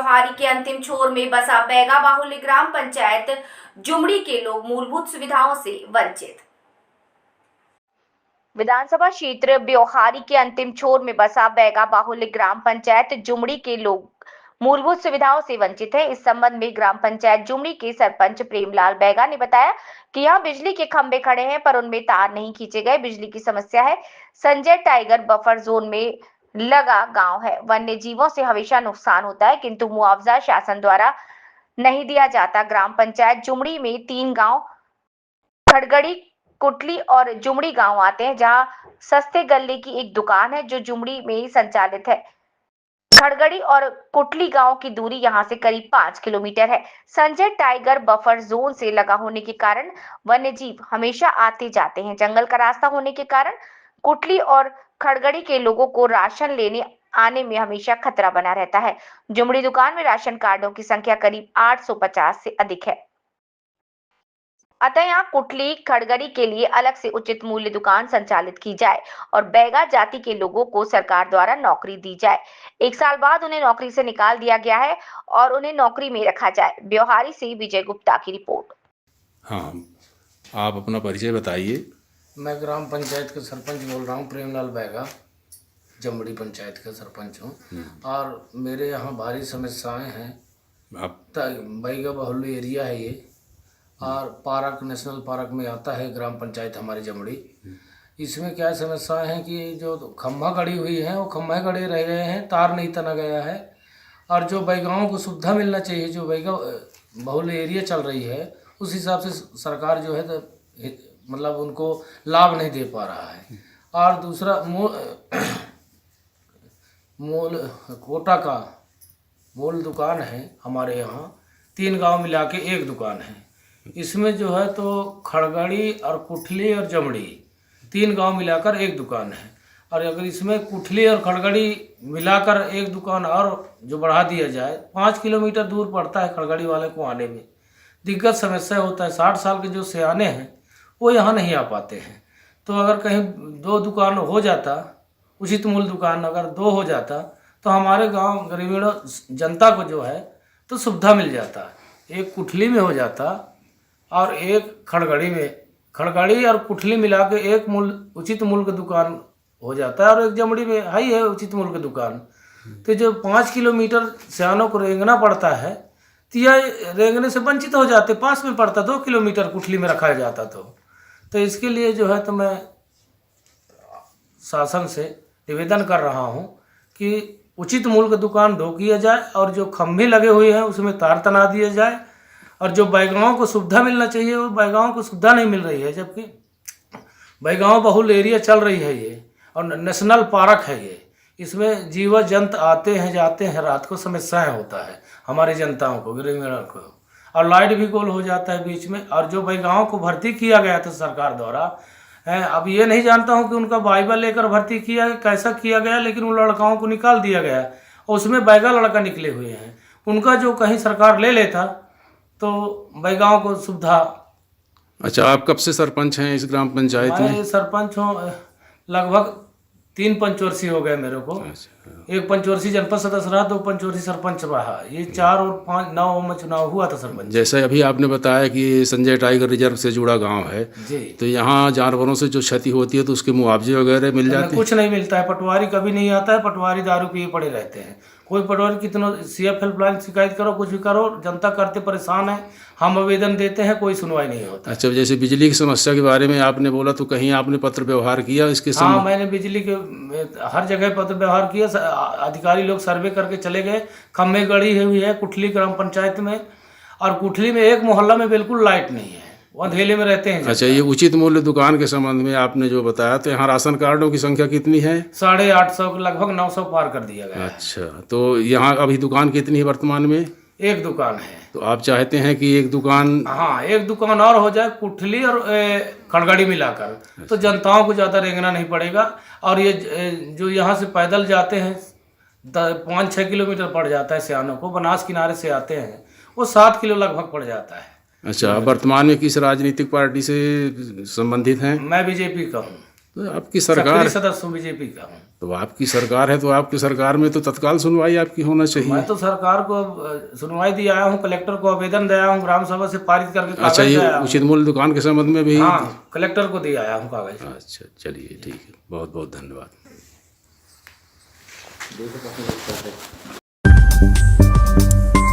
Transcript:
ब्यौहारी के अंतिम छोर में बसा बैगा बाहुल्य ग्राम पंचायत जुमड़ी के लोग मूलभूत सुविधाओं से वंचित। विधानसभा क्षेत्र ब्यौहारी के अंतिम छोर में बसा बैगा बाहुल्य ग्राम पंचायत जुमड़ी के लोग मूलभूत सुविधाओं से वंचित है। इस संबंध में ग्राम पंचायत जुमड़ी के सरपंच प्रेमलाल बैगा ने बताया कि यहाँ बिजली के खंभे खड़े हैं पर उनमें तार नहीं खींचे गए। बिजली की समस्या है। संजय टाइगर बफर जोन में लगा गांव है। वन्य जीवों से हमेशा नुकसान होता है किंतु मुआवजा शासन द्वारा नहीं दिया जाता। ग्राम पंचायत जुमड़ी में 3 गांव खड़गड़ी, कुटली और जुमड़ी गांव आते हैं, जहां सस्ते गल्ले की एक दुकान है जो जुमड़ी में ही संचालित है। खड़गड़ी और कुटली गांव की दूरी यहां से करीब 5 किलोमीटर है। संजय टाइगर बफर जोन से लगा होने के कारण वन्य जीव हमेशा आते जाते हैं। जंगल का रास्ता होने के कारण कुटली और खड़गड़ी के लोगों को राशन लेने आने में हमेशा खतरा बना रहता है। जुमड़ी दुकान में राशन कार्डों की संख्या करीब 850 से अधिक है। अतः यहाँ कुटली खड़गड़ी के लिए अलग से उचित मूल्य दुकान संचालित की जाए और बैगा जाति के लोगों को सरकार द्वारा नौकरी दी जाए। 1 साल बाद उन्हें नौकरी से निकाल दिया गया है और उन्हें नौकरी में रखा जाए। ब्यौहारी से विजय गुप्ता की रिपोर्ट। हाँ, आप अपना परिचय बताइए। मैं ग्राम पंचायत का सरपंच बोल रहा हूँ, प्रेमलाल बैगा, जमड़ी पंचायत का सरपंच हूँ। और मेरे यहाँ भारी समस्याएं हैं। आप बैगा बाहुल्य एरिया है ये, और पार्क, नेशनल पार्क में आता है ग्राम पंचायत हमारी जमड़ी। इसमें क्या समस्याएं हैं कि जो खम्भा गड़ी हुई है वो खम्भे गड़े रह गए हैं, तार नहीं तना गया है। और जो बैगाओं को सुविधा मिलना चाहिए, जो बैगा बाहुल्य एरिया चल रही है, उस हिसाब से सरकार जो है तो मतलब उनको लाभ नहीं दे पा रहा है। और दूसरा मूल कोटा का मूल दुकान है हमारे यहाँ, 3 गांव मिला के एक दुकान है। इसमें जो है तो खड़गड़ी और कुठली और जमड़ी 3 गांव मिलाकर एक दुकान है। और अगर इसमें कुठली और खड़गड़ी मिलाकर एक दुकान और जो बढ़ा दिया जाए, 5 किलोमीटर दूर पड़ता है खड़गड़ी वाले को आने में, दिक्कत समस्या होता है। 60 साल के जो सियाने हैं वो यहाँ नहीं आ पाते हैं। तो अगर कहीं 2 दुकान हो जाता, उचित मूल्य दुकान अगर 2 हो जाता, तो हमारे गांव ग्रामीण जनता को जो है तो सुविधा मिल जाता। एक कुठली में हो जाता और एक खड़गड़ी में, खड़गड़ी और कुठली मिला के एक उचित मूल्य की दुकान हो जाता है, और एक जमड़ी में हाई है उचित मूल्य की दुकान। तो जो 5 किलोमीटर सियानों को रेंगना पड़ता है, तो यह रेंगने से वंचित हो जाते। पास में पड़ता, 2 किलोमीटर कुठली में रखा जाता। तो इसके लिए जो है तो मैं शासन से निवेदन कर रहा हूँ कि उचित मूल्य की दुकान 2 किया जाए, और जो खंभे लगे हुए हैं उसमें तार तना दिया जाए। और जो बैगाओं को सुविधा मिलना चाहिए वो बैगाओं को सुविधा नहीं मिल रही है, जबकि बैगाओं बहुल एरिया चल रही है ये, और नेशनल पार्क है ये। इसमें जीव जंतु आते हैं जाते हैं, रात को समस्याएं होता है हमारी जनताओं को, ग्रामीणों को, और लाइट भी गोल हो जाता है बीच में। और जो बैगाओं को भर्ती किया गया था सरकार द्वारा, अब ये नहीं जानता हूँ कि उनका बाइबल लेकर भर्ती किया कैसा किया गया, लेकिन उन लड़काओं को निकाल दिया गया और उसमें बैगा लड़का निकले हुए हैं। उनका जो कहीं सरकार ले लेता तो बैगाओं को सुविधा। अच्छा, आप कब से सरपंच हैं इस ग्राम पंचायत में? मैं सरपंच हूँ, लगभग 3 पंचवर्षीय हो गए मेरे को। अच्छा। 1 पंचवर्षीय जनपद सदस्य रहा, 2 पंचवर्षीय सरपंच रहा। ये 4 और 5 9 में चुनाव हुआ था सरपंच। जैसे अभी आपने बताया कि संजय टाइगर रिजर्व से जुड़ा गांव है जी, तो यहाँ जानवरों से जो क्षति होती है तो उसके मुआवजे वगैरह मिल जाते हैं? कुछ नहीं मिलता है। पटवारी कभी नहीं आता है, पटवारी दारू पिए पड़े रहते हैं। कोई पटवारी कितना CF हेल्पलाइन शिकायत करो, कुछ भी करो, जनता करते परेशान है। हम आवेदन देते हैं, कोई सुनवाई नहीं होता। अच्छा, जैसे बिजली की समस्या के बारे में आपने बोला, तो कहीं आपने पत्र व्यवहार किया इसके समय? हाँ, मैंने बिजली के हर जगह पत्र व्यवहार किया। अधिकारी लोग सर्वे करके चले गए। खम्भे गड़ी हुई है कुठली ग्राम पंचायत में, और कुठली में एक मोहल्ला में बिल्कुल लाइट नहीं है, वो अंधेले में रहते हैं। अच्छा, ये उचित मूल्य दुकान के संबंध में आपने जो बताया, तो यहाँ राशन कार्डों की संख्या कितनी है? 850, लगभग 900 पार कर दिया गया। अच्छा, तो यहाँ अभी दुकान कितनी है वर्तमान में? एक दुकान है। तो आप चाहते हैं कि एक दुकान? हाँ, एक दुकान और हो जाए कुठली और खड़गड़ी मिलाकर, तो जनताओं को ज़्यादा रेंगना नहीं पड़ेगा। और ये जो यहाँ से पैदल जाते हैं 5-6 किलोमीटर पड़ जाता है सियानों को, बनास किनारे से आते हैं, वो 7 किलो लगभग पड़ जाता है। अच्छा, वर्तमान में किस राजनीतिक पार्टी से संबंधित हैं? मैं BJP का हूँ। तो आपकी सरकार, सक्रिय सदस्य हूँ, बीजेपी का हूँ। तो आपकी सरकार है, तो आपकी सरकार में तो तत्काल सुनवाई आपकी होना चाहिए। मैं तो सरकार को सुनवाई दिया आया हूँ, कलेक्टर को आवेदन दिया हूँ, ग्राम सभा से पारित करके अच्छा, कागज ये दिया हूँ। उचित मूल्य दुकान के संबंध में भी? हाँ, कलेक्टर को दिया आया हूँ कागज। अच्छा, चलिए ठीक है, बहुत बहुत धन्यवाद।